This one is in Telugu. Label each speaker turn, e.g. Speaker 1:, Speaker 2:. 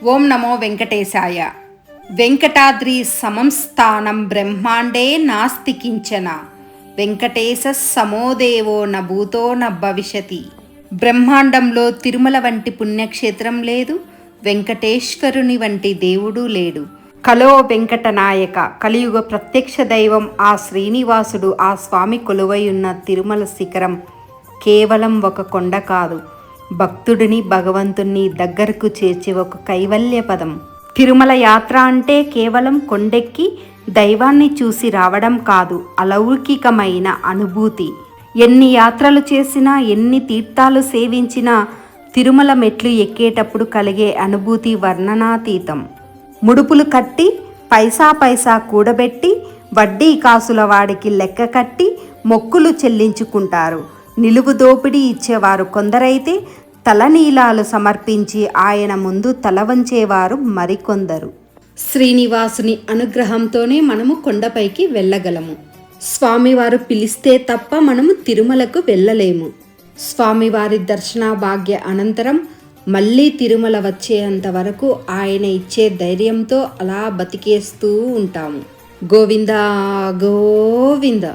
Speaker 1: ఓం నమో వెంకటేశాయ. వెంకటాద్రి సమంస్థానం బ్రహ్మాండే నాస్తి కించన. వెంకటేశ సమోదేవో న భూతో న భవిష్యతి. బ్రహ్మాండంలో తిరుమల వంటి పుణ్యక్షేత్రం లేదు, వెంకటేశ్వరుని వంటి దేవుడు లేడు. కలో వెంకటనాయక, కలియుగ ప్రత్యక్ష దైవం ఆ శ్రీనివాసుడు. ఆ స్వామి కొలువై ఉన్న తిరుమల శిఖరం కేవలం ఒక కొండ కాదు, భక్తుడిని భగవంతుణ్ణి దగ్గరకు చేర్చే ఒక కైవల్య పదం. తిరుమల యాత్ర అంటే కేవలం కొండెక్కి దైవాన్ని చూసి రావడం కాదు, అలౌకికమైన అనుభూతి. ఎన్ని యాత్రలు చేసినా, ఎన్ని తీర్థాలు సేవించినా తిరుమల మెట్లు ఎక్కేటప్పుడు కలిగే అనుభూతి వర్ణనాతీతం. ముడుపులు కట్టి పైసా కూడబెట్టి వడ్డీ కాసుల వాడికి లెక్క కట్టి మొక్కులు చెల్లించుకుంటారు. నిలువు దోపిడీ ఇచ్చేవారు కొందరైతే తలనీలాలు సమర్పించి ఆయన ముందు తల వంచేవారు మరికొందరు. శ్రీనివాసుని అనుగ్రహంతోనే మనము కొండపైకి వెళ్ళగలము. స్వామివారు పిలిస్తే తప్ప మనము తిరుమలకు వెళ్ళలేము. స్వామివారి దర్శన భాగ్య అనంతరం మళ్ళీ తిరుమల వచ్చేంత వరకు ఆయన ఇచ్చే ధైర్యంతో అలా బతికేస్తూ ఉంటాము. గోవిందా గోవింద.